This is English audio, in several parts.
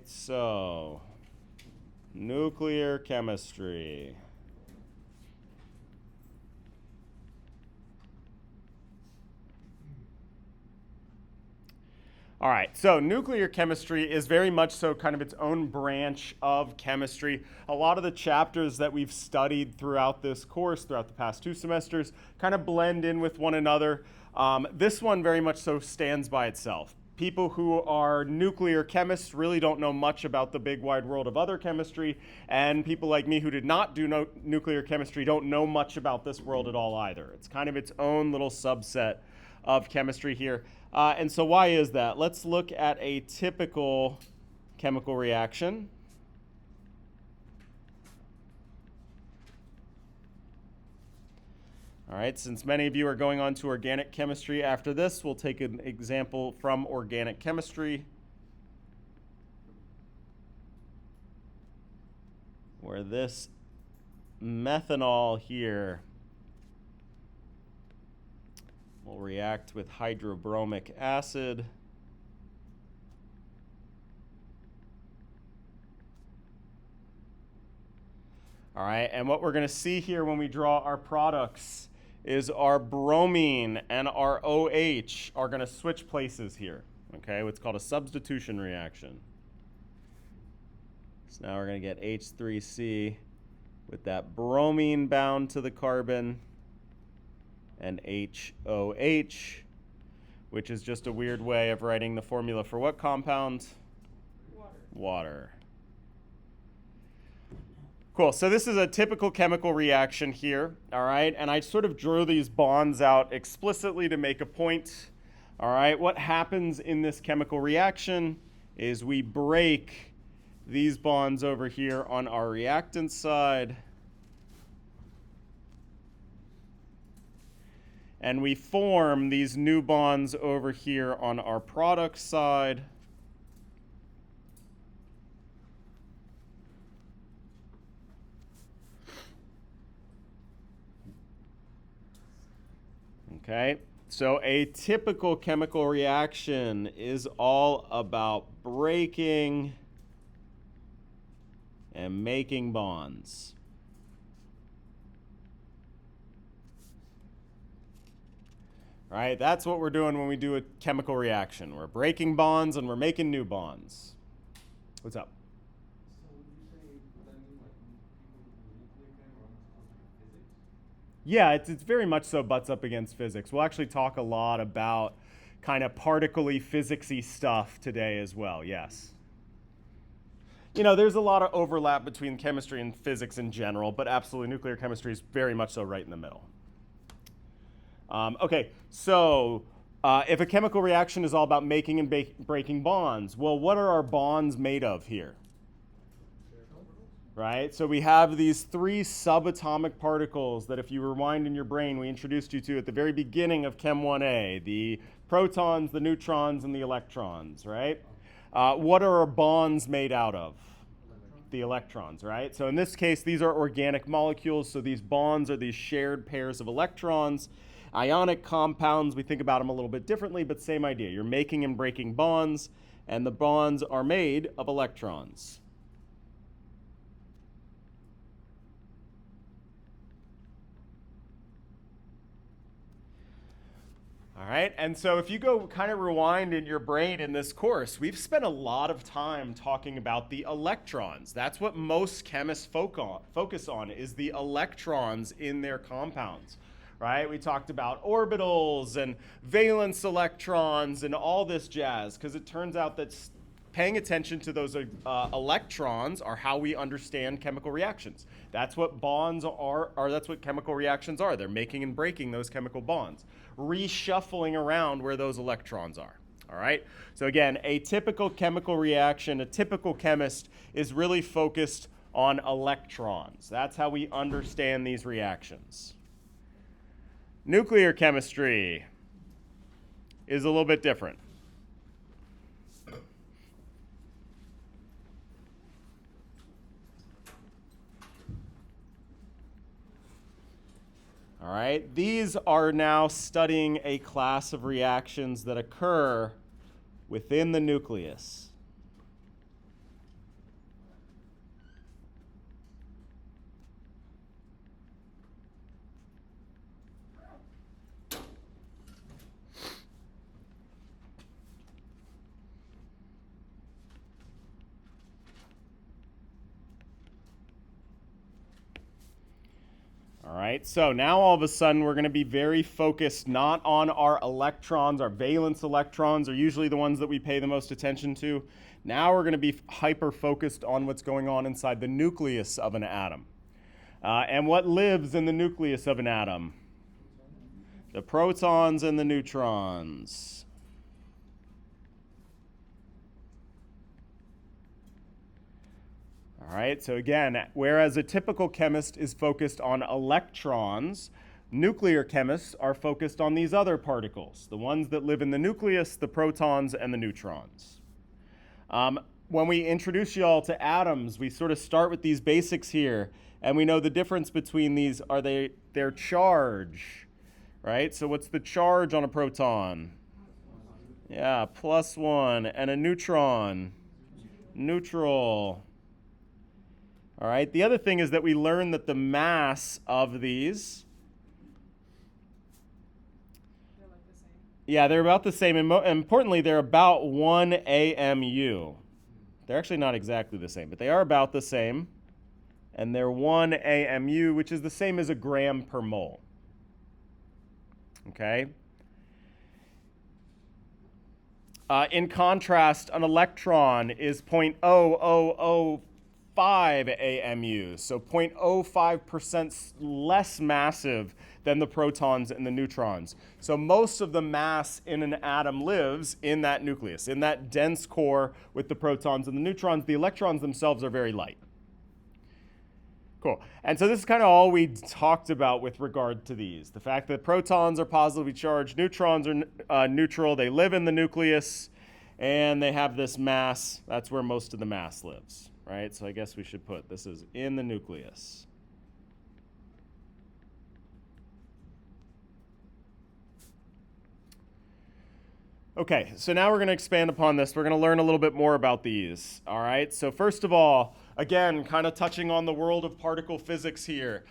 right, so nuclear chemistry. All right, so nuclear chemistry is very much so kind of its own branch of chemistry. A lot of the chapters that we've studied throughout this course, throughout the past 2 semesters, kind of blend in with one another. This one very much so stands by itself. People who are nuclear chemists really don't know much about the big wide world of other chemistry, and people like me who did not do nuclear chemistry don't know much about this world at all either. It's kind of its own little subset of chemistry here. And so why is that? Let's look at a typical chemical reaction. All right, since many of you are going on to organic chemistry after this, we'll take an example from organic chemistry, where this methanol here will react with hydrobromic acid. All right, and what we're going to see here when we draw our products is our bromine and our OH are going to switch places here. Okay, what's called a substitution reaction. So now we're going to get H3C with that bromine bound to the carbon, and HOH, which is just a weird way of writing the formula for what compound? Water. Cool, so this is a typical chemical reaction here, all right? And I sort of drew these bonds out explicitly to make a point, all right? What happens in this chemical reaction is we break these bonds over here on our reactant side, and we form these new bonds over here on our product side. Okay, so a typical chemical reaction is all about breaking and making bonds. Right? That's what we're doing when we do a chemical reaction. We're breaking bonds and we're making new bonds. What's up? So would you say, would that mean like people who do nuclear chem are almost closer to physics? Yeah, it's very much so butts up against physics. We'll actually talk a lot about kind of particle-y, physics-y stuff today as well, yes. You know, there's a lot of overlap between chemistry and physics in general, but absolutely nuclear chemistry is very much so right in the middle. Okay, so if a chemical reaction is all about making and breaking bonds, well, what are our bonds made of here? Right? So we have these 3 subatomic particles that if you rewind in your brain, we introduced you to at the very beginning of Chem 1A, the protons, the neutrons, and the electrons, right? What are our bonds made out of? The electrons, right? So in this case, these are organic molecules, so these bonds are these shared pairs of electrons. Ionic compounds, we think about them a little bit differently, but same idea. You're making and breaking bonds, and the bonds are made of electrons. All right, and so if you go kind of rewind in your brain in this course, we've spent a lot of time talking about the electrons. That's what most chemists focus on is the electrons in their compounds. Right? We talked about orbitals and valence electrons and all this jazz, because it turns out that paying attention to those electrons are how we understand chemical reactions. That's what bonds are, or that's what chemical reactions are. They're making and breaking those chemical bonds, reshuffling around where those electrons are. All right? So again, a typical chemical reaction, a typical chemist is really focused on electrons. That's how we understand these reactions. Nuclear chemistry is a little bit different. All right, these are now studying a class of reactions that occur within the nucleus. right, so now all of a sudden we're going to be very focused not on our electrons. Our valence electrons are usually the ones that we pay the most attention to. Now we're going to be hyper-focused on what's going on inside the nucleus of an atom. And what lives in the nucleus of an atom? The protons and the neutrons. All right, so again, whereas a typical chemist is focused on electrons, nuclear chemists are focused on these other particles, the ones that live in the nucleus, the protons and the neutrons. When we introduce you all to atoms, we sort of start with these basics here, and we know the difference between these are their charge, right? So what's the charge on a proton? Yeah, +1, and a neutron, neutral. All right, the other thing is that we learn that the mass of these, They're like the same. yeah, they're about the same. And importantly, they're about 1 AMU. They're actually not exactly the same, but they are about the same. And they're 1 AMU, which is the same as a gram per mole. Okay? In contrast, an electron is 0.0005 AMU, so 0.05% less massive than the protons and the neutrons. So most of the mass in an atom lives in that nucleus, in that dense core with the protons and the neutrons. The electrons themselves are very light. Cool. And so this is kind of all we talked about with regard to these. The fact that protons are positively charged, neutrons are neutral, they live in the nucleus, and they have this mass. That's where most of the mass lives, right? So I guess we should put this is in the nucleus. Okay, so now we're going to expand upon this. We're going to learn a little bit more about these, all right? So first of all, again, kind of touching on the world of particle physics here.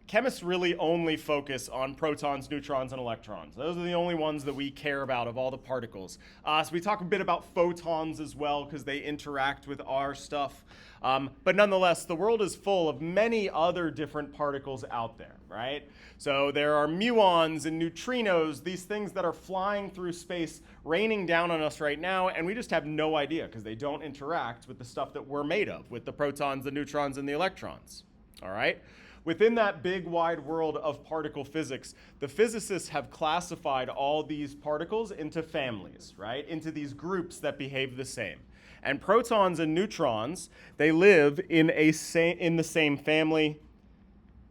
Chemists really only focus on protons, neutrons, and electrons. Those are the only ones that we care about of all the particles. So we talk a bit about photons as well because they interact with our stuff. But nonetheless, the world is full of many other different particles out there, right? So there are muons and neutrinos, these things that are flying through space, raining down on us right now, and we just have no idea because they don't interact with the stuff that we're made of, with the protons, the neutrons, and the electrons, all right? Within that big wide world of particle physics, the physicists have classified all these particles into families, right? Into these groups that behave the same. And protons and neutrons, they live in the same family,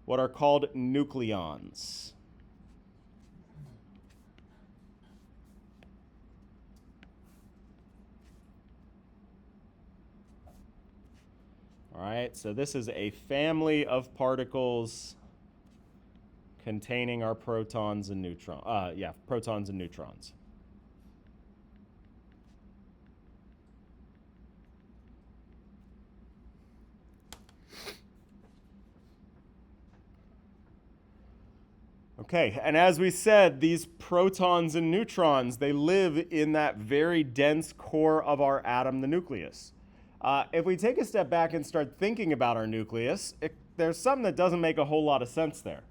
what are called nucleons. All right, so this is a family of particles containing our protons and protons and neutrons. Okay, and as we said, these protons and neutrons, they live in that very dense core of our atom, the nucleus. If we take a step back and start thinking about our nucleus, there's something that doesn't make a whole lot of sense there.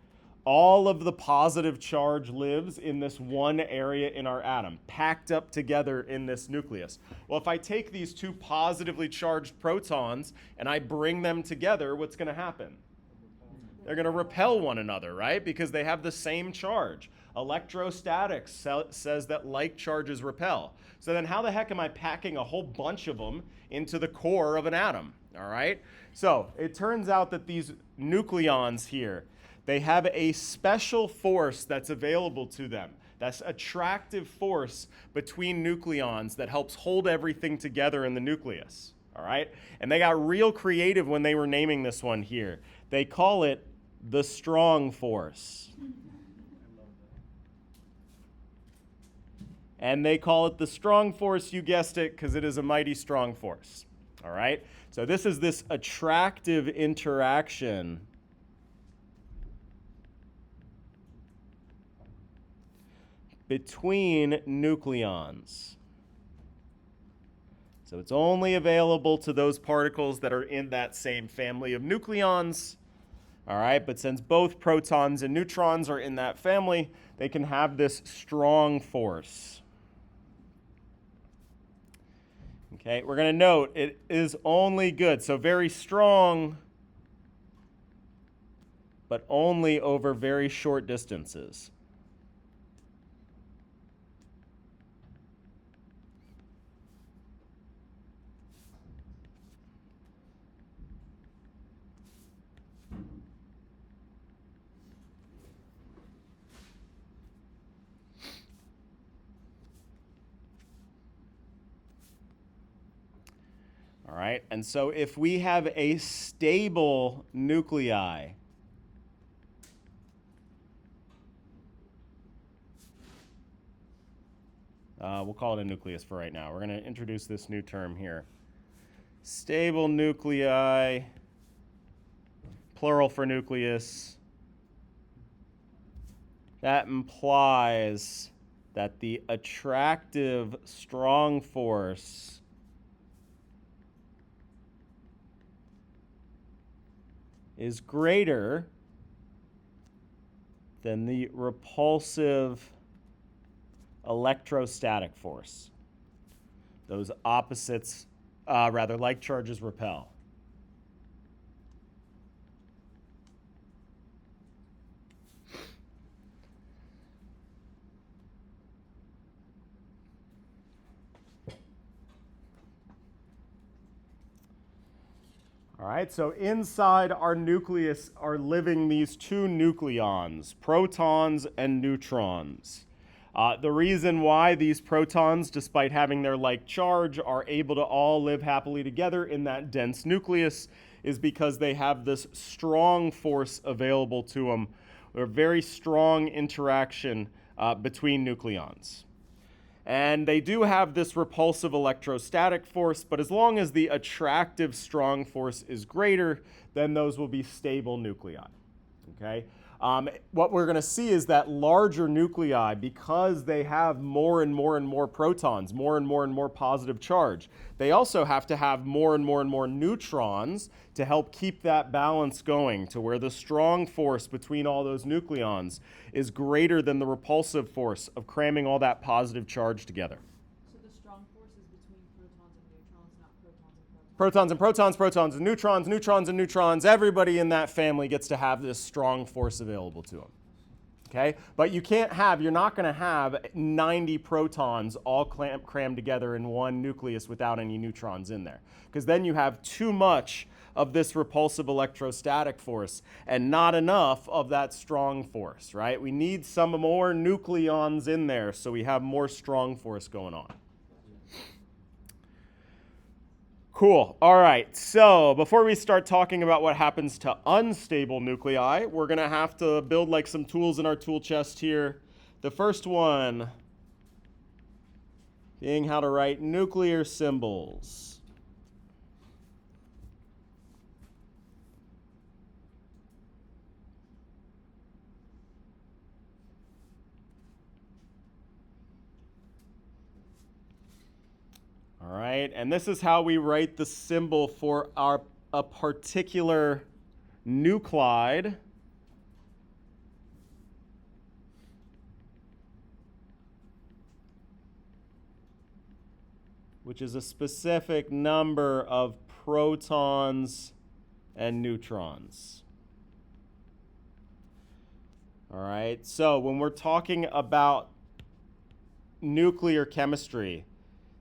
All of the positive charge lives in this one area in our atom, packed up together in this nucleus. Well, if I take these two positively charged protons and I bring them together, what's going to happen? They're going to repel one another, right? Because they have the same charge. Electrostatics says that like charges repel. So then how the heck am I packing a whole bunch of them into the core of an atom, all right? So it turns out that these nucleons here, they have a special force that's available to them. That's attractive force between nucleons that helps hold everything together in the nucleus, all right? And they got real creative when they were naming this one here. They call it the strong force. And they call it the strong force, you guessed it, because it is a mighty strong force. All right? So this is this attractive interaction between nucleons. So it's only available to those particles that are in that same family of nucleons. All right, but since both protons and neutrons are in that family, they can have this strong force. Okay, we're going to note it is only good, so very strong, but only over very short distances. All right, and so if we have a stable nuclei, we'll call it a nucleus for right now. We're going to introduce this new term here. Stable nuclei, plural for nucleus. That implies that the attractive strong force is greater than the repulsive electrostatic force. Those opposites, like charges repel. All right, so inside our nucleus are living these two nucleons, protons and neutrons. The reason why these protons, despite having their like charge, are able to all live happily together in that dense nucleus is because they have this strong force available to them, a very strong interaction between nucleons. And they do have this repulsive electrostatic force, but as long as the attractive strong force is greater, then those will be stable nuclei. Okay? What we're going to see is that larger nuclei, because they have more and more and more protons, more and more positive charge, they also have to have more and more neutrons to help keep that balance going to where the strong force between all those nucleons is greater than the repulsive force of cramming all that positive charge together. So the strong force is between protons and neutrons, not protons and protons. Protons and protons, protons and neutrons, neutrons and neutrons, everybody in that family gets to have this strong force available to them. Okay? But you're not going to have 90 protons all crammed together in one nucleus without any neutrons in there. Because then you have too much of this repulsive electrostatic force and not enough of that strong force, right? We need some more nucleons in there so we have more strong force going on. Cool. All right. So before we start talking about what happens to unstable nuclei, we're going to have to build like some tools in our tool chest here. The first one being how to write nuclear symbols. All right, and this is how we write the symbol for a particular nuclide. Which is a specific number of protons and neutrons. All right, so when we're talking about nuclear chemistry,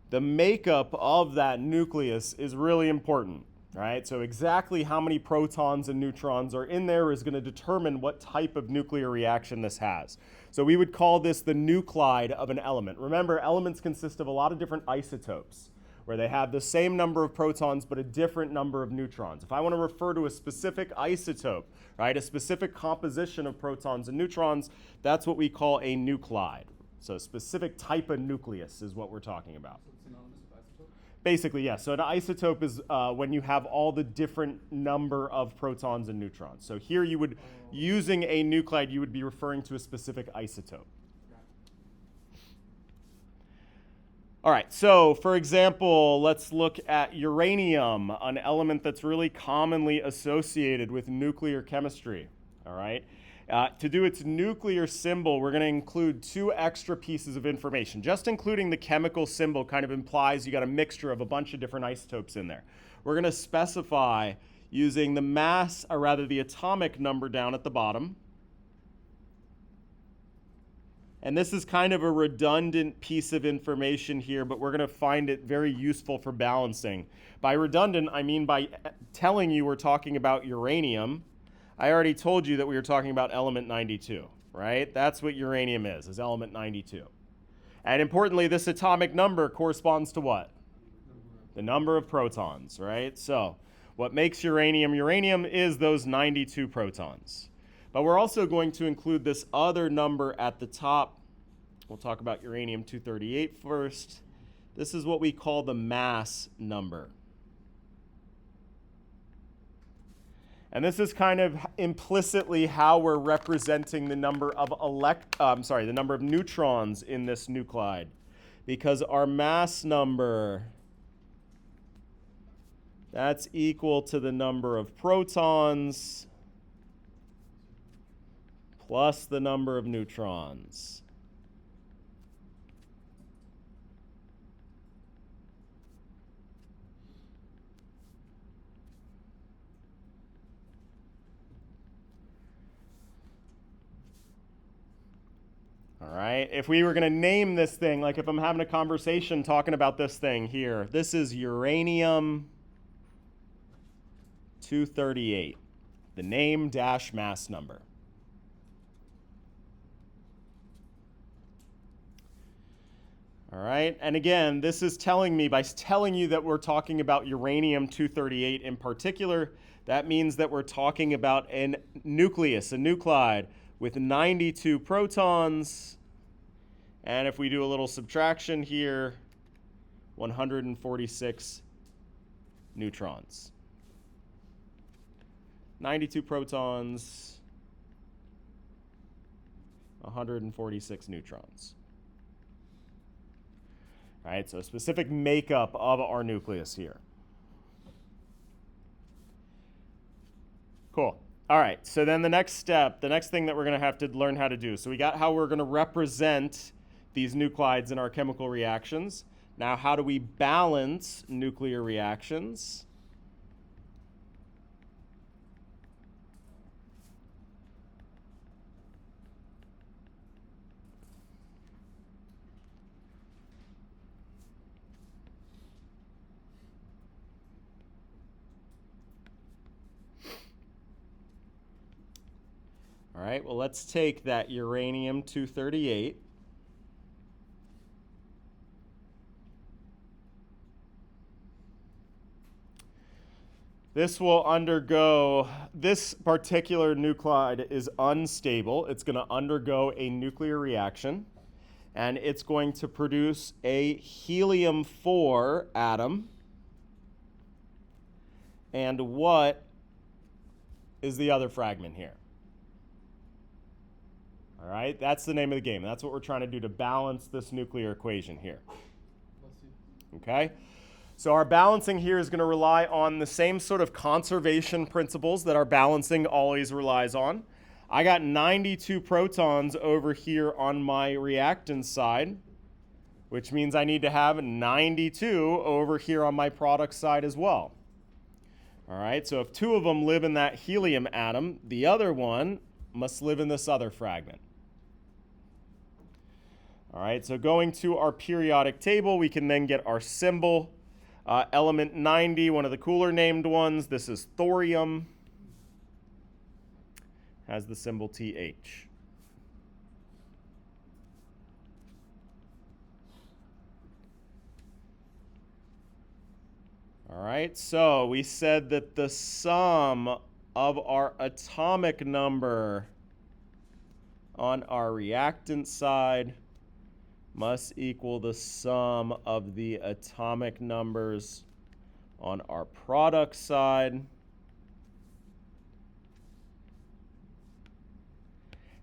the makeup of that nucleus is really important, right? So exactly how many protons and neutrons are in there is going to determine what type of nuclear reaction this has. So we would call this the nuclide of an element. Remember, elements consist of a lot of different isotopes, where they have the same number of protons but a different number of neutrons. If I want to refer to a specific isotope, right, a specific composition of protons and neutrons, that's what we call a nuclide. So a specific type of nucleus is what we're talking about. So it's synonymous with isotope? Basically, yes. So an isotope is when you have all the different number of protons and neutrons. So here you would, using a nuclide, you would be referring to a specific isotope. All right, so for example, let's look at uranium, an element that's really commonly associated with nuclear chemistry. All right. To do its nuclear symbol, we're going to include 2 extra pieces of information. Just including the chemical symbol kind of implies you got a mixture of a bunch of different isotopes in there. We're going to specify using the mass, or rather the atomic number down at the bottom. And this is kind of a redundant piece of information here, but we're going to find it very useful for balancing. By redundant, I mean by telling you we're talking about uranium. I already told you that we were talking about element 92, right? That's what uranium is element 92. And importantly, this atomic number corresponds to what? The number of protons, right? So what makes uranium uranium is those 92 protons. But we're also going to include this other number at the top. We'll talk about uranium-238 first. This is what we call the mass number. And this is kind of implicitly how we're representing the number of the number of neutrons in this nuclide, because our mass number, that's equal to the number of protons plus the number of neutrons. All right, if we were going to name this thing, like if I'm having a conversation talking about this thing here, this is uranium-238, the name dash mass number. All right, and again, this is telling me, by telling you that we're talking about uranium-238 in particular, that means that we're talking about a nucleus, a nuclide, with 92 protons, and if we do a little subtraction here, 146 neutrons. 92 protons, 146 neutrons. All right, so specific makeup of our nucleus here. Cool. All right, so then the next step, the next thing that we're going to have to learn how to do. So we got how we're going to represent these nuclides in our chemical reactions. Now, how do we balance nuclear reactions? All right, well, let's take that uranium-238. This will undergo, this particular nuclide is unstable. It's going to undergo a nuclear reaction, and it's going to produce a helium-4 atom. And what is the other fragment here? All right, that's the name of the game. That's what we're trying to do to balance this nuclear equation here. Okay, so our balancing here is going to rely on the same sort of conservation principles that our balancing always relies on. I got 92 protons over here on my reactant side, which means I need to have 92 over here on my product side as well. All right, so if 2 of them live in that helium atom, the other one must live in this other fragment. All right, so going to our periodic table, we can then get our symbol. Element 90, one of the cooler named ones, this is thorium, has the symbol TH. All right, so we said that the sum of our atomic number on our reactant side must equal the sum of the atomic numbers on our product side.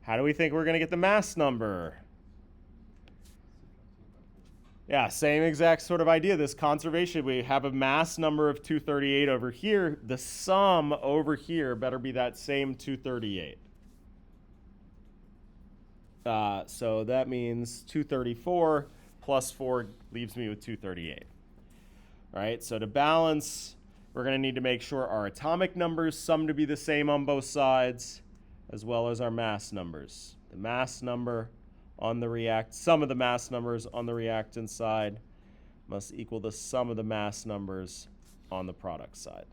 How do we think we're going to get the mass number? Yeah, same exact sort of idea. This conservation, we have a mass number of 238 over here. The sum over here better be that same 238. So that means 234 plus 4 leaves me with 238. All right, so to balance, we're going to need to make sure our atomic numbers sum to be the same on both sides, as well as our mass numbers. The mass number on the sum of the mass numbers on the reactant side must equal the sum of the mass numbers on the product side.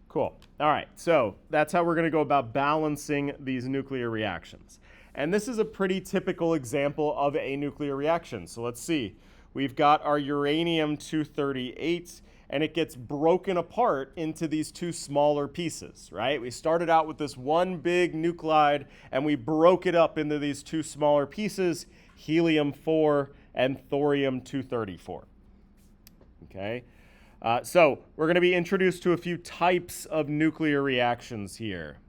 Cool. All right, so that's how we're going to go about balancing these nuclear reactions. And this is a pretty typical example of a nuclear reaction. So let's see. We've got our uranium-238, and it gets broken apart into these two smaller pieces, right? We started out with this one big nuclide, and we broke it up into these two smaller pieces, helium-4 and thorium-234. Okay? So we're going to be introduced to a few types of nuclear reactions here.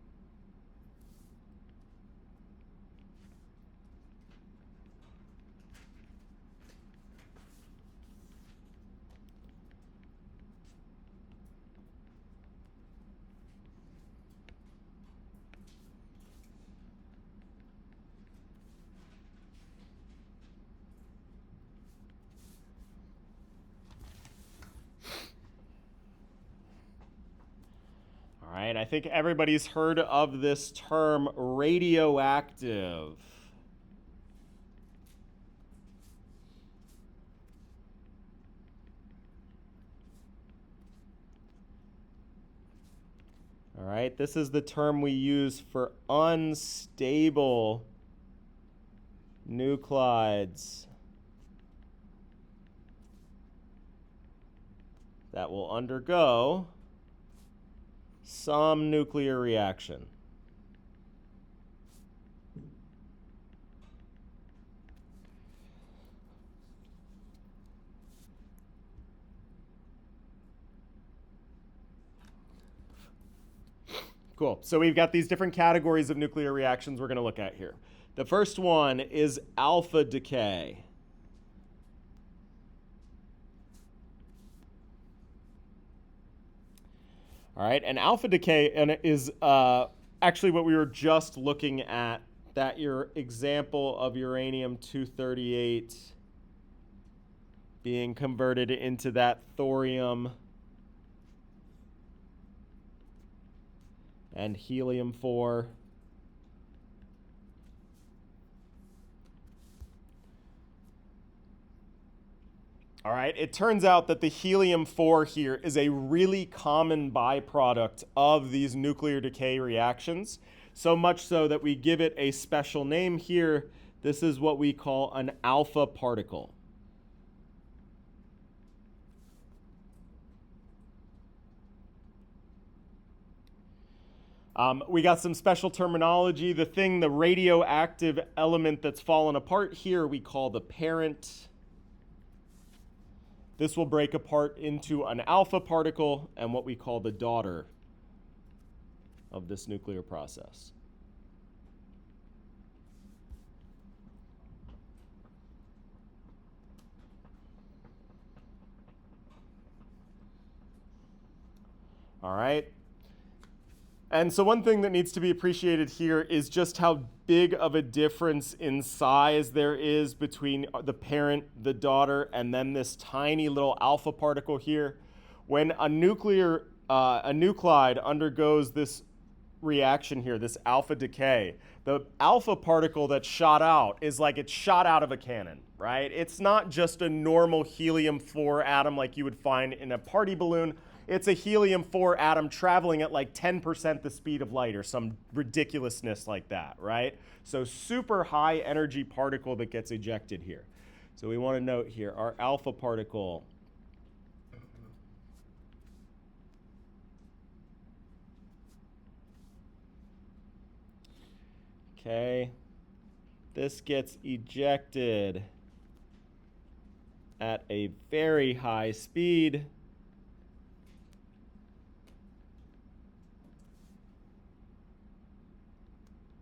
All right, I think everybody's heard of this term radioactive. All right, this is the term we use for unstable nuclides that will undergo some nuclear reaction. Cool. So we've got these different categories of nuclear reactions we're going to look at here. The first one is alpha decay. All right, and alpha decay is actually what we were just looking at, that your example of uranium-238 being converted into that thorium and helium-4. All right, it turns out that the helium-4 here is a really common byproduct of these nuclear decay reactions, so much so that we give it a special name here. This is what we call an alpha particle. We got some special terminology. The radioactive element that's fallen apart here, we call the parent. This will break apart into an alpha particle and what we call the daughter of this nuclear process. All right. And so one thing that needs to be appreciated here is just how big of a difference in size there is between the parent, the daughter, and then this tiny little alpha particle here. When a nuclide undergoes this reaction here, this alpha decay, the alpha particle that's shot out is like it's shot out of a cannon, right? It's not just a normal helium-4 atom like you would find in a party balloon. It's a helium-4 atom traveling at like 10% the speed of light or some ridiculousness like that, right? So super high energy particle that gets ejected here. So we want to note here, our alpha particle okay, this gets ejected at a very high speed.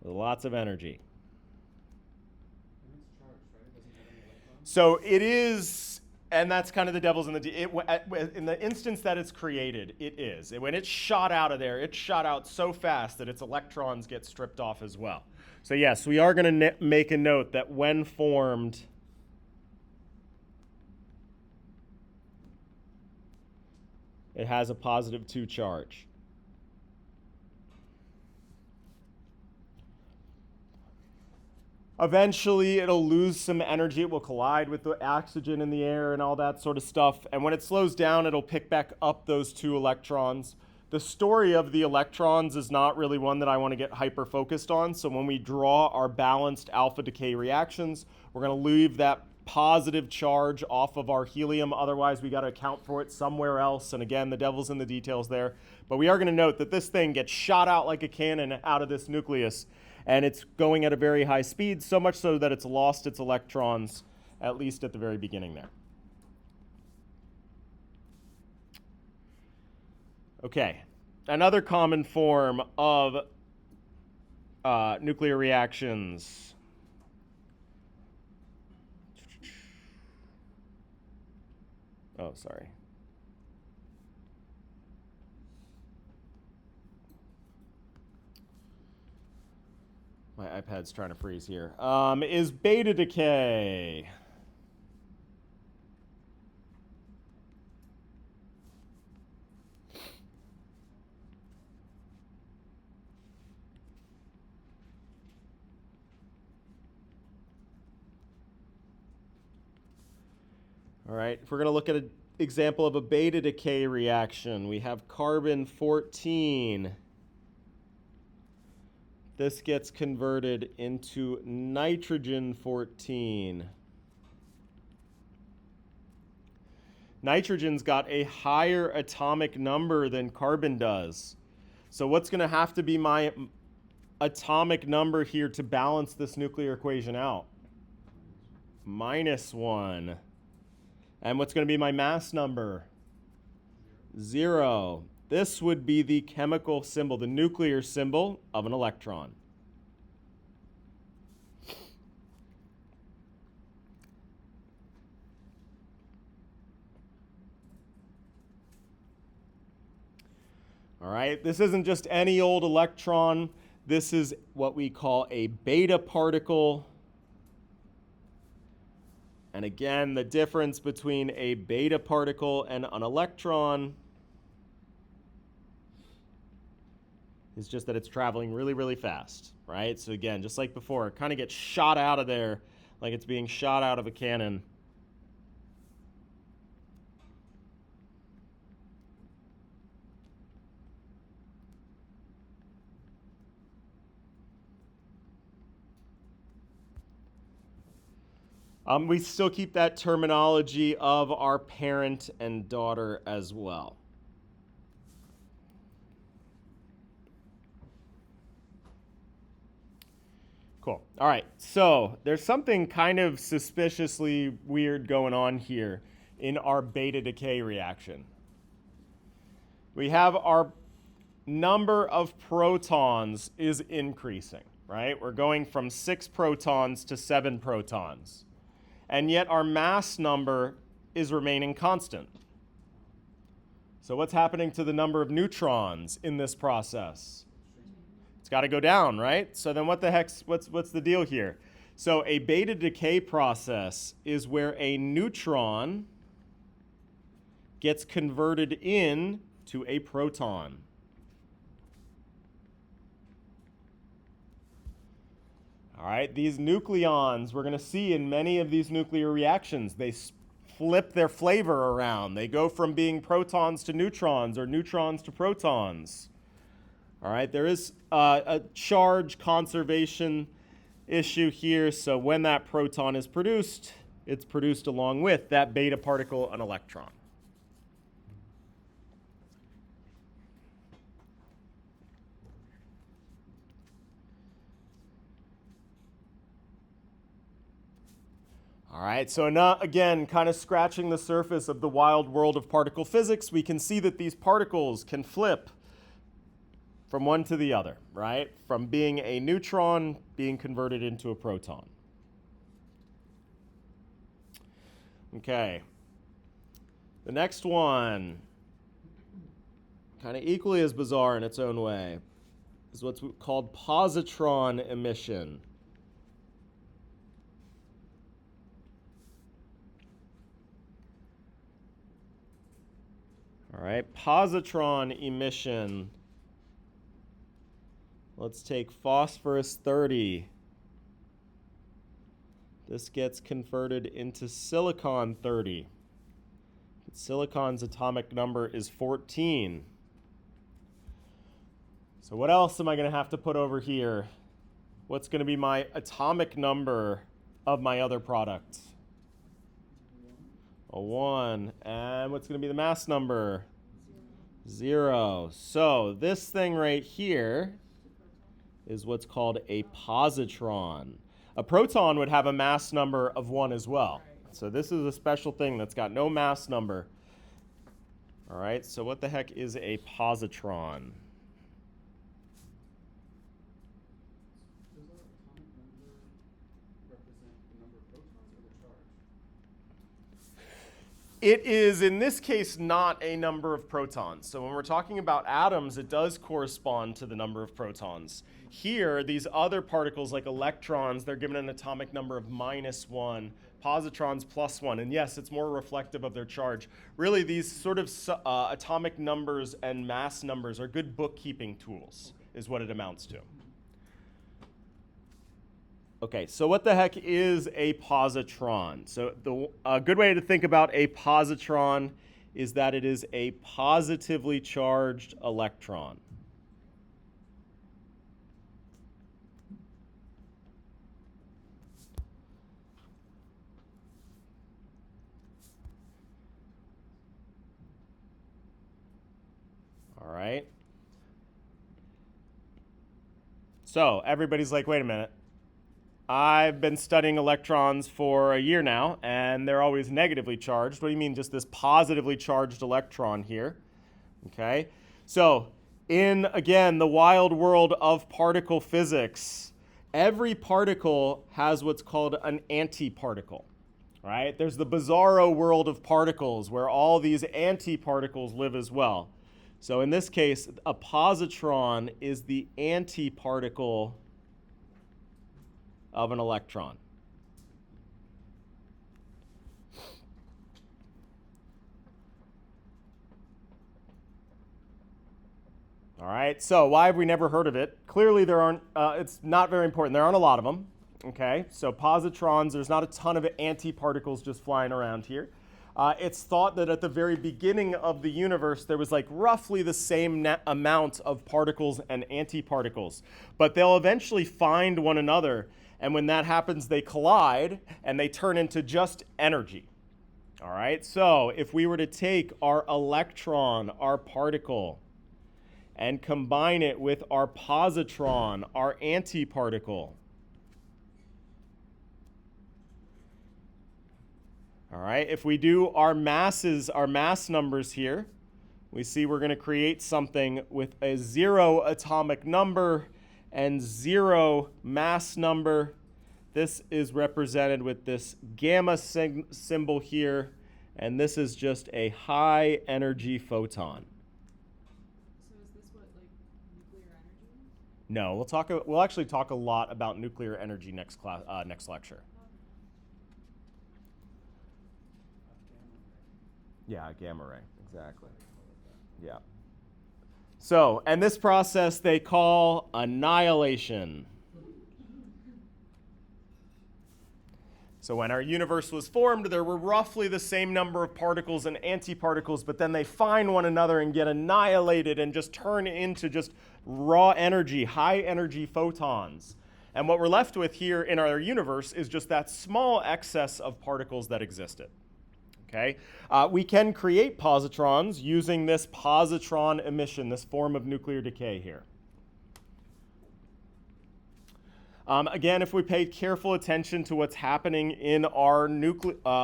with lots of energy. And it's charged, right? It doesn't have any electrons? So it is, and that's kind of the devil's in in the instance that it's created, it is. When it's shot out of there, it's shot out so fast that its electrons get stripped off as well. So yes, we are going to make a note that when formed, it has a positive 2 charge. Eventually, it'll lose some energy. It will collide with the oxygen in the air and all that sort of stuff. And when it slows down, it'll pick back up those 2 electrons. The story of the electrons is not really one that I want to get hyper-focused on. So when we draw our balanced alpha decay reactions, we're going to leave that positive charge off of our helium. Otherwise, we got to account for it somewhere else. And again, the devil's in the details there. But we are going to note that this thing gets shot out like a cannon out of this nucleus. And it's going at a very high speed, so much so that it's lost its electrons, at least at the very beginning there. Okay, another common form of nuclear reactions. Oh, sorry. My iPad's trying to freeze here. Is beta decay. All right, if we're going to look at an example of a beta decay reaction, we have carbon 14. This gets converted into nitrogen 14. Nitrogen's got a higher atomic number than carbon does. So what's going to have to be my atomic number here to balance this nuclear equation out? -1. And what's going to be my mass number? 0. This would be the chemical symbol, the nuclear symbol of an electron. All right, this isn't just any old electron. This is what we call a beta particle. And again, the difference between a beta particle and an electron is just that it's traveling really, really fast, right? So again, just like before, it kind of gets shot out of there like it's being shot out of a cannon. We still keep that terminology of our parent and daughter as well. Cool. All right, so there's something kind of suspiciously weird going on here in our beta decay reaction. We have our number of protons is increasing, right? We're going from 6 protons to 7 protons. And yet our mass number is remaining constant. So what's happening to the number of neutrons in this process? It's got to go down, right? So then what the heck's, what's the deal here? So a beta decay process is where a neutron gets converted in to a proton. All right, these nucleons, we're going to see in many of these nuclear reactions, they flip their flavor around. They go from being protons to neutrons or neutrons to protons. All right, there is a charge conservation issue here. So when that proton is produced, it's produced along with that beta particle, an electron. All right, so now, again, kind of scratching the surface of the wild world of particle physics, we can see that these particles can flip from one to the other, right? From being a neutron being converted into a proton. Okay. The next one, kind of equally as bizarre in its own way, is what's called positron emission. All right, positron emission. Let's take phosphorus 30. This gets converted into silicon 30. Silicon's atomic number is 14. So what else am I going to have to put over here? What's going to be my atomic number of my other product? A 1. And what's going to be the mass number? 0. So this thing right here is what's called a positron. A proton would have a mass number of 1 as well. So this is a special thing that's got no mass number. All right, so what the heck is a positron? Does our atomic number represent the number of protons or the charge? It is, in this case, not a number of protons. So when we're talking about atoms, it does correspond to the number of protons. Here, these other particles like electrons, they're given an atomic number of -1, positrons +1. And yes, it's more reflective of their charge. Really, these sort of atomic numbers and mass numbers are good bookkeeping tools, is what it amounts to. Okay, so what the heck is a positron? So a good way to think about a positron is that it is a positively charged electron. All right. So everybody's like, wait a minute. I've been studying electrons for a year now, and they're always negatively charged. What do you mean just this positively charged electron here? Okay. So in, again, the wild world of particle physics, every particle has what's called an antiparticle. Right? There's the bizarro world of particles where all these antiparticles live as well. So in this case, a positron is the antiparticle of an electron. All right, so why have we never heard of it? Clearly there aren't, it's not very important. There aren't a lot of them, okay? So positrons, there's not a ton of antiparticles just flying around here. It's thought that at the very beginning of the universe, there was like roughly the same amount of particles and antiparticles. But they'll eventually find one another. And when that happens, they collide and they turn into just energy. All right, so if we were to take our electron, our particle, and combine it with our positron, our antiparticle, all right, if we do our masses, our mass numbers here, we see we're going to create something with a 0 atomic number and 0 mass number. This is represented with this gamma symbol here, and this is just a high energy photon. So is this what, like, nuclear energy is? No, we'll actually talk a lot about nuclear energy next lecture. Yeah, gamma ray, exactly. Yeah. So, and this process they call annihilation. So when our universe was formed, there were roughly the same number of particles and antiparticles, but then they find one another and get annihilated and just turn into just raw energy, high energy photons. And what we're left with here in our universe is just that small excess of particles that existed. Okay? We can create positrons using this positron emission, this form of nuclear decay here. Again, if we pay careful attention to what's happening in our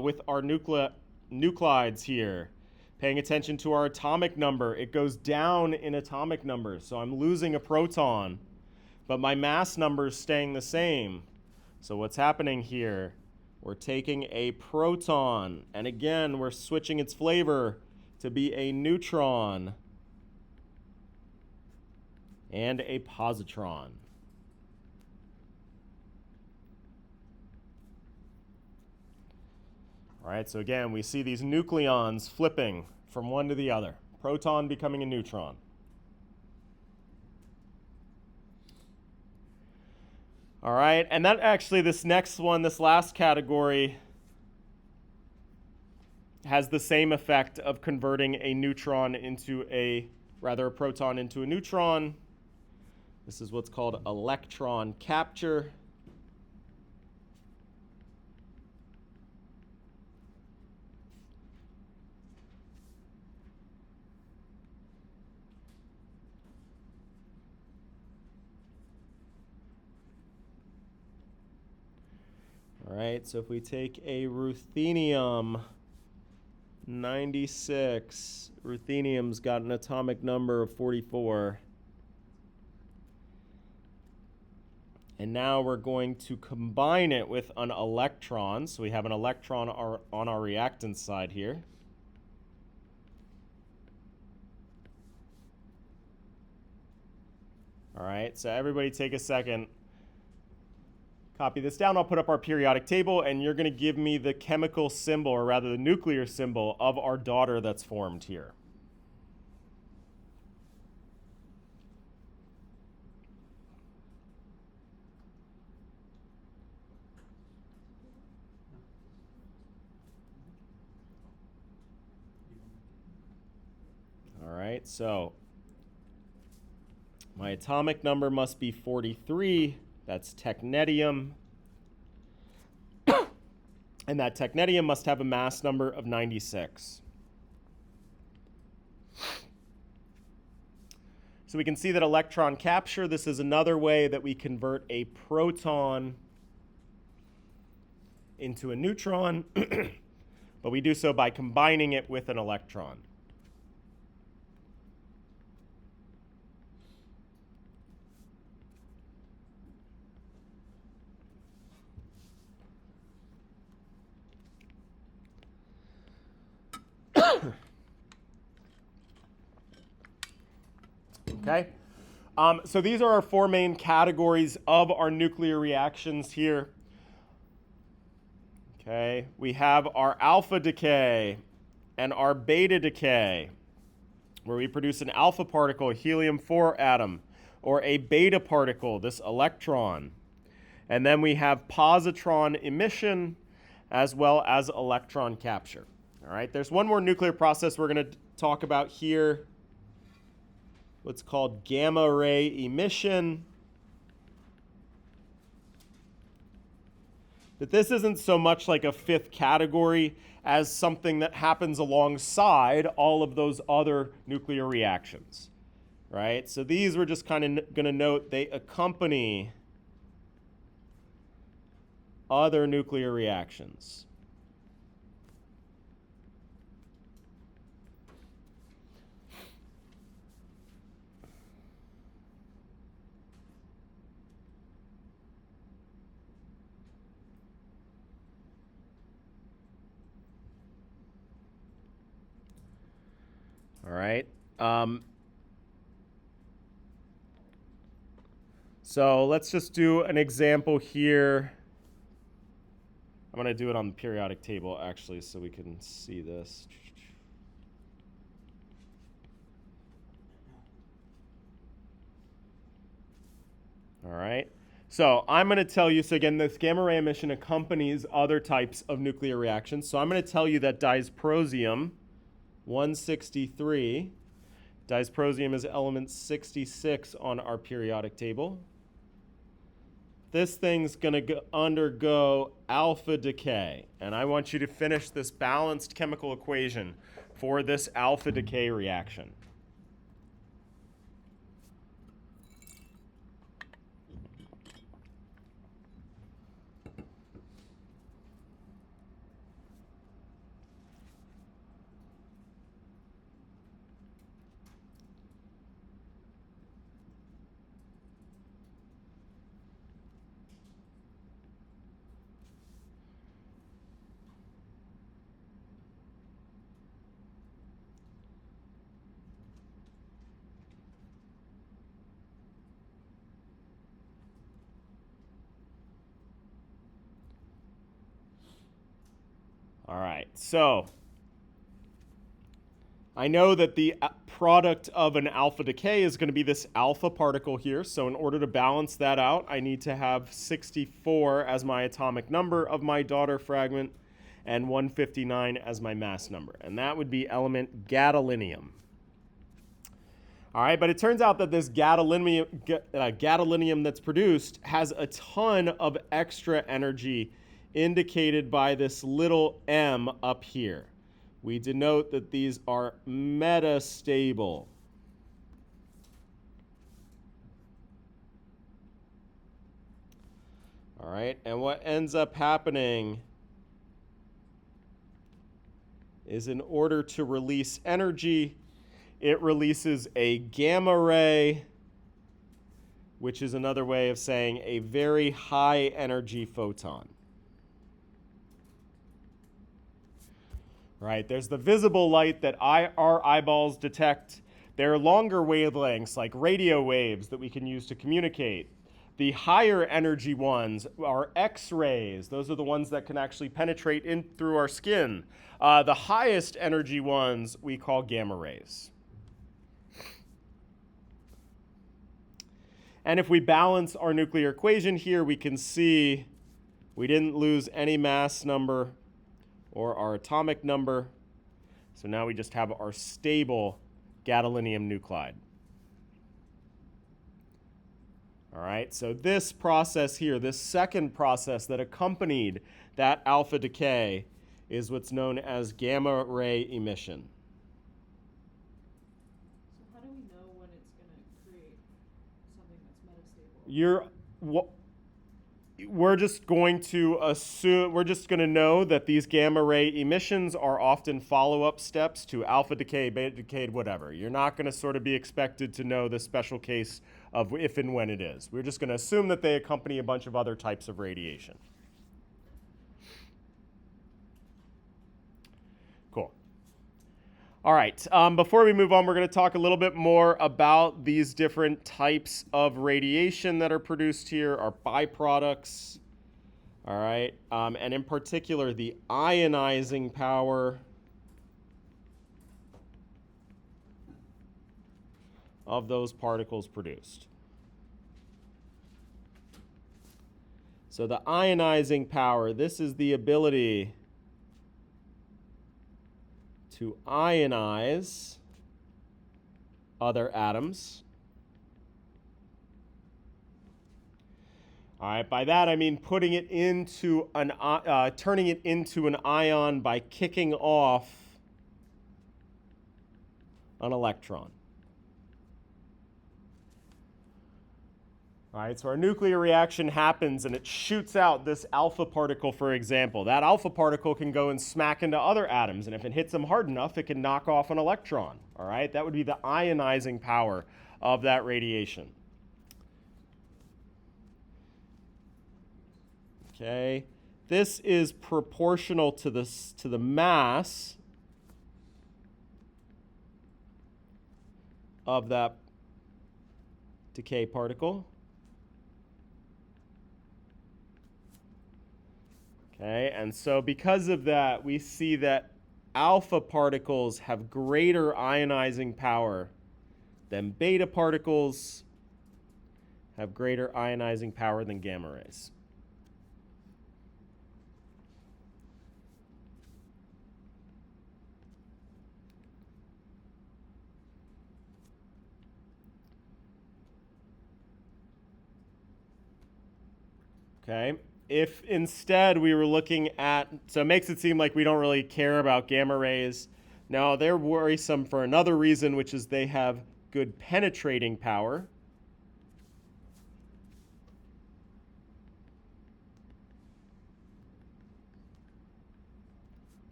with our nuclides here, Paying attention to our atomic number, it goes down in atomic number. So I'm losing a proton, but my mass number is staying the same. So what's happening here? We're taking a proton, and again, we're switching its flavor to be a neutron and a positron. All right, so again, we see these nucleons flipping from one to the other. Proton becoming a neutron. All right, and that actually, this next one, this last category, has the same effect of converting a neutron into a proton into a neutron. This is what's called electron capture. All right, so if we take a ruthenium 96, ruthenium's got an atomic number of 44. And now we're going to combine it with an electron. So we have an electron on our reactant side here. All right, so everybody take a second. Copy this down. I'll put up our periodic table, and you're going to give me the chemical symbol, or rather the nuclear symbol, of our daughter that's formed here. All right, so my atomic number must be 43. That's technetium. And that technetium must have a mass number of 96. So we can see that electron capture, this is another way that we convert a proton into a neutron, but we do so by combining it with an electron. Okay, so these are our four main categories of our nuclear reactions here. Okay, we have our alpha decay and our beta decay, where we produce an alpha particle, a helium-4 atom, or a beta particle, this electron. And then we have positron emission as well as electron capture. All right, there's one more nuclear process we're going to talk about here, what's called gamma ray emission. But this isn't so much like a fifth category as something that happens alongside all of those other nuclear reactions, right? So these we're just kind of going to note they accompany other nuclear reactions. All right. So let's just do an example here. I'm going to do it on the periodic table, actually, so we can see this. All right. So I'm going to tell you, so again, this gamma ray emission accompanies other types of nuclear reactions. So I'm going to tell you that dysprosium 163. Dysprosium is element 66 on our periodic table. This thing's going to undergo alpha decay. And I want you to finish this balanced chemical equation for this alpha decay reaction. All right, so I know that the product of an alpha decay is going to be this alpha particle here. So in order to balance that out, I need to have 64 as my atomic number of my daughter fragment and 159 as my mass number. And that would be element gadolinium. All right, but it turns out that this gadolinium that's produced has a ton of extra energy indicated by this little m up here. We denote that these are metastable. All right, and what ends up happening is in order to release energy, it releases a gamma ray, which is another way of saying a very high energy photon. Right, there's the visible light that our eyeballs detect. There are longer wavelengths like radio waves that we can use to communicate. The higher energy ones are X-rays. Those are the ones that can actually penetrate in through our skin. The highest energy ones we call gamma rays. And if we balance our nuclear equation here, we can see we didn't lose any mass number or our atomic number. So now we just have our stable gadolinium nuclide. All right, so this process here, this second process that accompanied that alpha decay is what's known as gamma ray emission. So how do we know when it's going to create something that's metastable? We're just going to assume, we're just going to know that these gamma ray emissions are often follow-up steps to alpha decay, beta decay, whatever. You're not going to sort of be expected to know the special case of if and when it is. We're just going to assume that they accompany a bunch of other types of radiation. Cool. All right, before we move on, we're going to talk a little bit more about these different types of radiation that are produced here, our byproducts. All right, and in particular, the ionizing power of those particles produced. So the ionizing power, this is the ability to ionize other atoms. All right, by that I mean putting it into an, turning it into an ion by kicking off an electron. All right, so our nuclear reaction happens and it shoots out this alpha particle, for example. That alpha particle can go and smack into other atoms, and if it hits them hard enough, it can knock off an electron. All right, that would be the ionizing power of that radiation. Okay, this is proportional to the mass of that decay particle. Okay, and so because of that, we see that alpha particles have greater ionizing power than beta particles have greater ionizing power than gamma rays. Okay. If instead we were looking at, so it makes it seem like we don't really care about gamma rays. Now, they're worrisome for another reason, which is they have good penetrating power.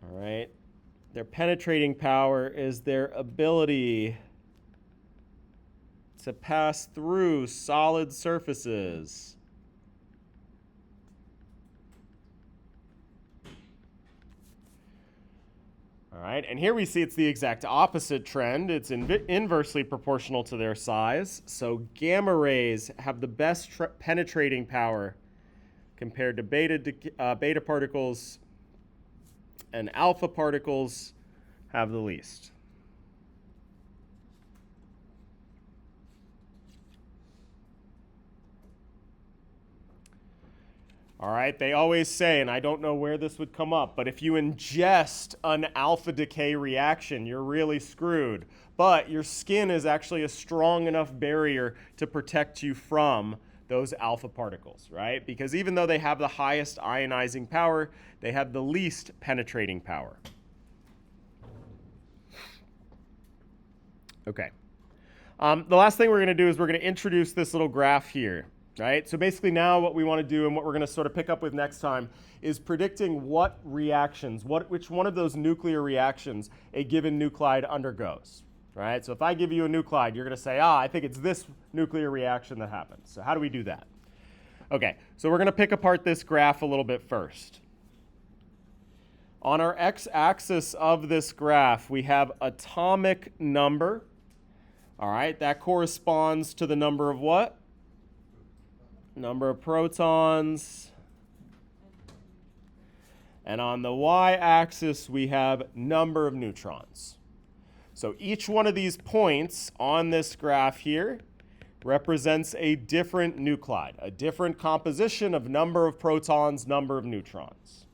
All right. Their penetrating power is their ability to pass through solid surfaces. All right, and here we see it's the exact opposite trend. It's inversely proportional to their size. So gamma rays have the best penetrating power compared to beta particles, and alpha particles have the least. All right, they always say, and I don't know where this would come up, but if you ingest an alpha decay reaction, you're really screwed. But your skin is actually a strong enough barrier to protect you from those alpha particles, right? Because even though they have the highest ionizing power, they have the least penetrating power. Okay. The last thing we're going to do is we're going to introduce this little graph here. Right? So basically now what we want to do and what we're going to sort of pick up with next time is predicting what reactions, which one of those nuclear reactions a given nuclide undergoes. Right? So if I give you a nuclide, you're going to say, I think it's this nuclear reaction that happens. So how do we do that? Okay, so we're going to pick apart this graph a little bit first. On our x-axis of this graph, we have atomic number. All right, that corresponds to the number of what? Number of protons. And on the y-axis, we have number of neutrons. So each one of these points on this graph here represents a different nuclide, a different composition of number of protons, number of neutrons.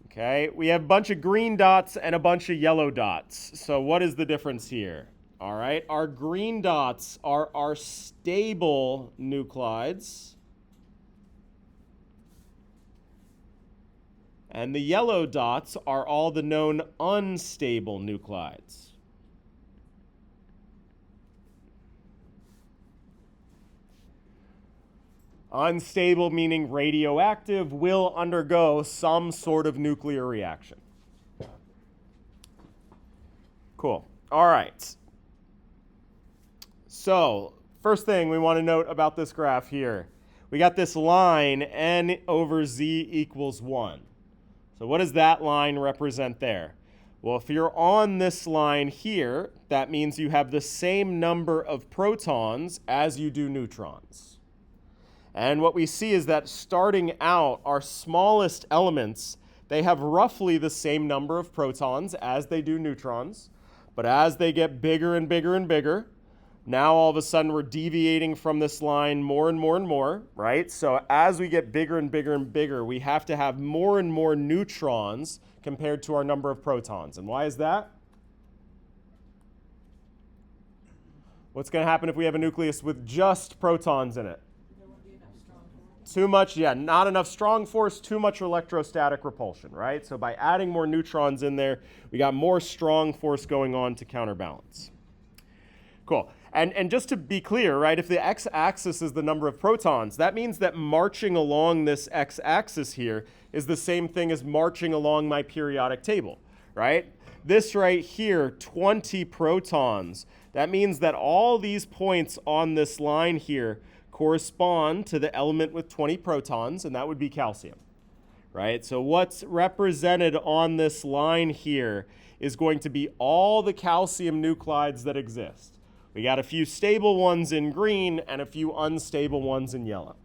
Okay, we have a bunch of green dots and a bunch of yellow dots. So what is the difference here? All right, our green dots are our stable nuclides. And the yellow dots are all the known unstable nuclides. Unstable meaning radioactive, will undergo some sort of nuclear reaction. Cool. All right. So, first thing we want to note about this graph here, we got this line n over z equals 1. So what does that line represent there? Well, if you're on this line here, that means you have the same number of protons as you do neutrons. And what we see is that starting out, our smallest elements, they have roughly the same number of protons as they do neutrons. But as they get bigger and bigger and bigger, now all of a sudden we're deviating from this line more and more and more, right? So as we get bigger and bigger and bigger, we have to have more and more neutrons compared to our number of protons. And why is that? What's going to happen if we have a nucleus with just protons in it? There won't be enough strong force. Too much, not enough strong force, too much electrostatic repulsion, right? So by adding more neutrons in there, we got more strong force going on to counterbalance. Cool. And just to be clear, right, if the x-axis is the number of protons, that means that marching along this x-axis here is the same thing as marching along my periodic table, right? This right here, 20 protons, that means that all these points on this line here correspond to the element with 20 protons, and that would be calcium, right? So what's represented on this line here is going to be all the calcium nuclides that exist. We got a few stable ones in green and a few unstable ones in yellow.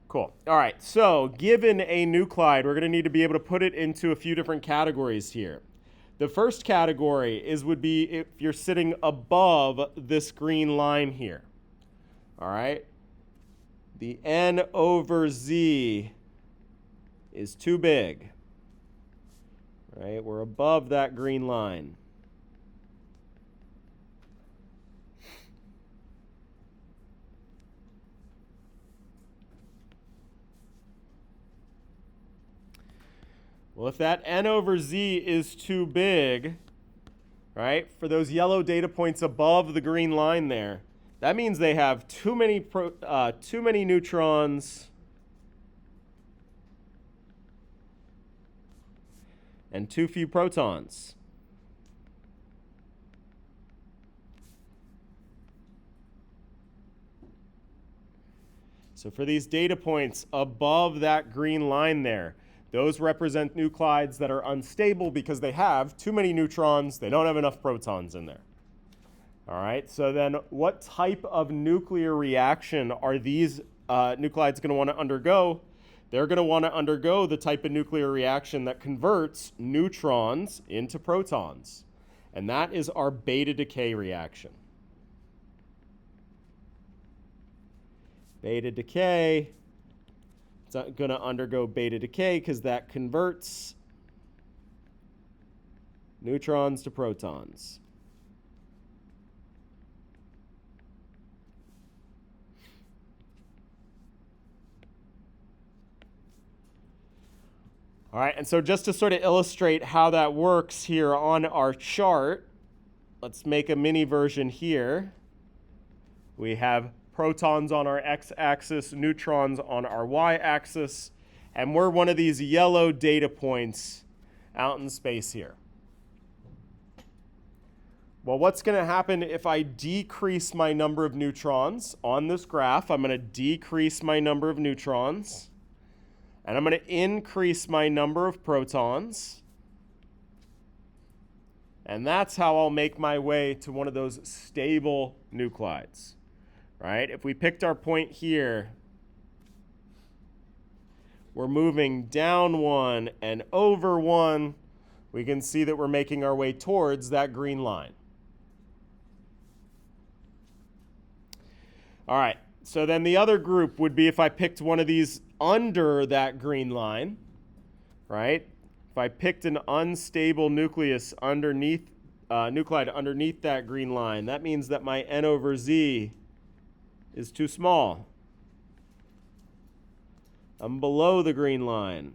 Cool. All right, so given a nuclide, we're going to need to be able to put it into a few different categories here. The first category would be if you're sitting above this green line here. All right? The n over z is too big. Right? We're above that green line. Well, if that n over z is too big, right, for those yellow data points above the green line there, that means they have too many neutrons and too few protons. So for these data points above that green line there, those represent nuclides that are unstable because they have too many neutrons, they don't have enough protons in there. All right, so then what type of nuclear reaction are these nuclides going to want to undergo? They're going to want to undergo the type of nuclear reaction that converts neutrons into protons. And that is our beta decay reaction. Beta decay, it's going to undergo beta decay because that converts neutrons to protons. All right, and so just to sort of illustrate how that works here on our chart, let's make a mini version here. We have protons on our x-axis, neutrons on our y-axis, and we're one of these yellow data points out in space here. Well, what's going to happen if I decrease my number of neutrons on this graph? I'm going to decrease my number of neutrons. And I'm going to increase my number of protons. And that's how I'll make my way to one of those stable nuclides. Right? If we picked our point here, we're moving down one and over one. We can see that we're making our way towards that green line. All right. So then the other group would be if I picked one of these under that green line, right? If I picked an unstable nucleus underneath, nuclide underneath that green line, that means that my N over Z is too small. I'm below the green line.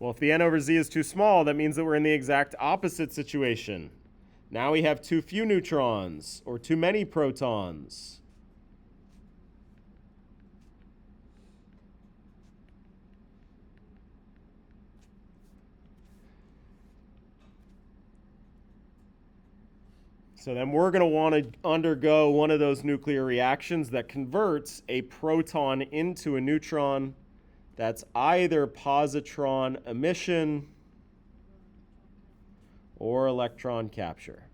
Well, if the N over Z is too small, that means that we're in the exact opposite situation. Now we have too few neutrons or too many protons. So then we're going to want to undergo one of those nuclear reactions that converts a proton into a neutron. That's either positron emission or electron capture.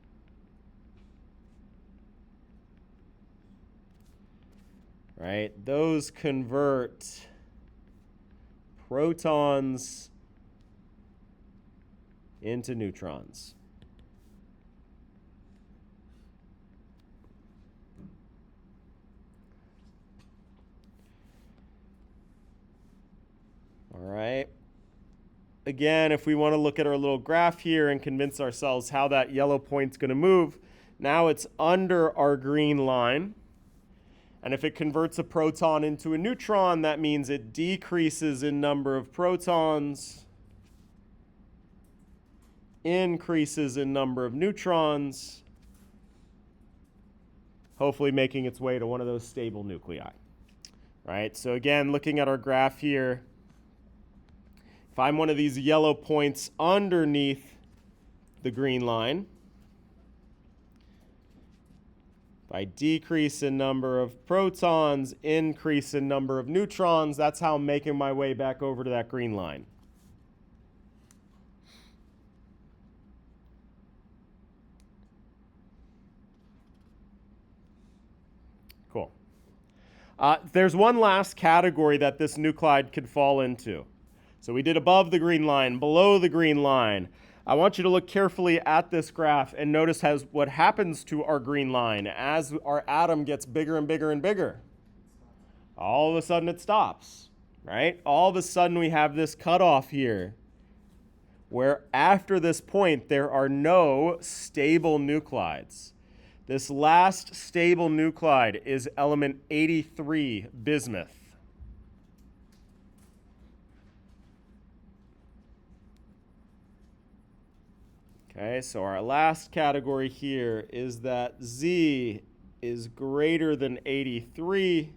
Right? Those convert protons into neutrons. All right. Again, if we want to look at our little graph here and convince ourselves how that yellow point's going to move, now it's under our green line. And if it converts a proton into a neutron, that means it decreases in number of protons, increases in number of neutrons, hopefully making its way to one of those stable nuclei. Right? So again, looking at our graph here, if I'm one of these yellow points underneath the green line, if I decrease in number of protons, increase in number of neutrons, that's how I'm making my way back over to that green line. Cool. There's one last category that this nuclide could fall into. So we did above the green line, below the green line. I want you to look carefully at this graph and notice what happens to our green line as our atom gets bigger and bigger and bigger. All of a sudden it stops, right? All of a sudden we have this cutoff here where after this point there are no stable nuclides. This last stable nuclide is element 83, bismuth. Okay, so our last category here is that Z is greater than 83.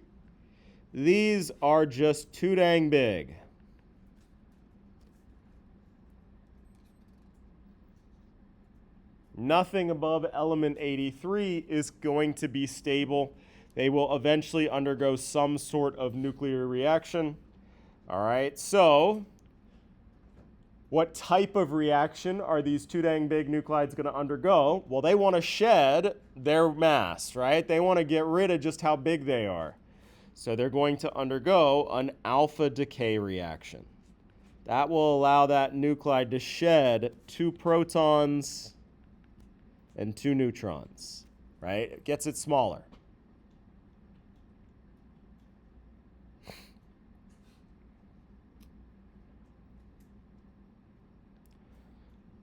These are just too dang big. Nothing above element 83 is going to be stable. They will eventually undergo some sort of nuclear reaction. All right, so what type of reaction are these two dang big nuclides going to undergo? Well, they want to shed their mass, right? They want to get rid of just how big they are. So they're going to undergo an alpha decay reaction. That will allow that nuclide to shed 2 protons and 2 neutrons, right? It gets it smaller.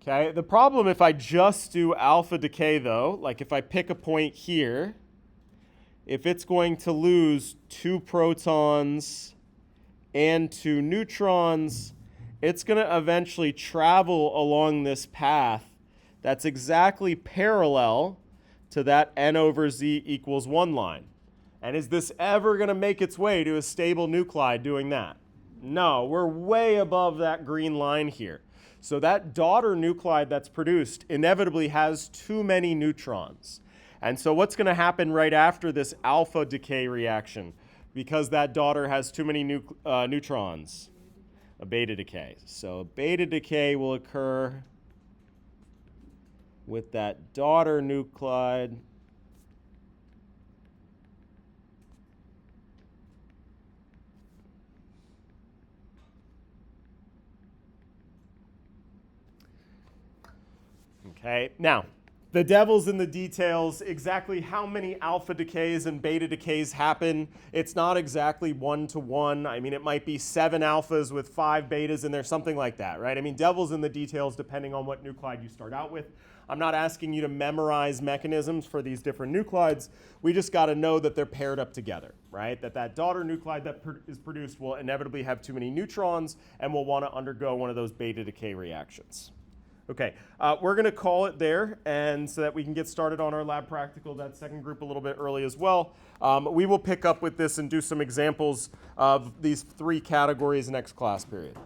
Okay, the problem if I just do alpha decay though, like if I pick a point here, if it's going to lose 2 protons and 2 neutrons, it's going to eventually travel along this path that's exactly parallel to that n over z equals 1 line. And is this ever going to make its way to a stable nuclide doing that? No, we're way above that green line here. So that daughter nuclide that's produced inevitably has too many neutrons. And so what's going to happen right after this alpha decay reaction? Because that daughter has too many neutrons, a beta decay. So a beta decay will occur with that daughter nuclide. Okay, now, the devil's in the details. Exactly how many alpha decays and beta decays happen, it's not exactly 1-to-1. I mean, it might be 7 alphas with 5 betas in there, something like that, right? I mean, devil's in the details depending on what nuclide you start out with. I'm not asking you to memorize mechanisms for these different nuclides. We just got to know that they're paired up together, right? That daughter nuclide that is produced will inevitably have too many neutrons and will want to undergo one of those beta decay reactions. Okay, we're going to call it there, and so that we can get started on our lab practical, that second group a little bit early as well. We will pick up with this and do some examples of these 3 categories next class period.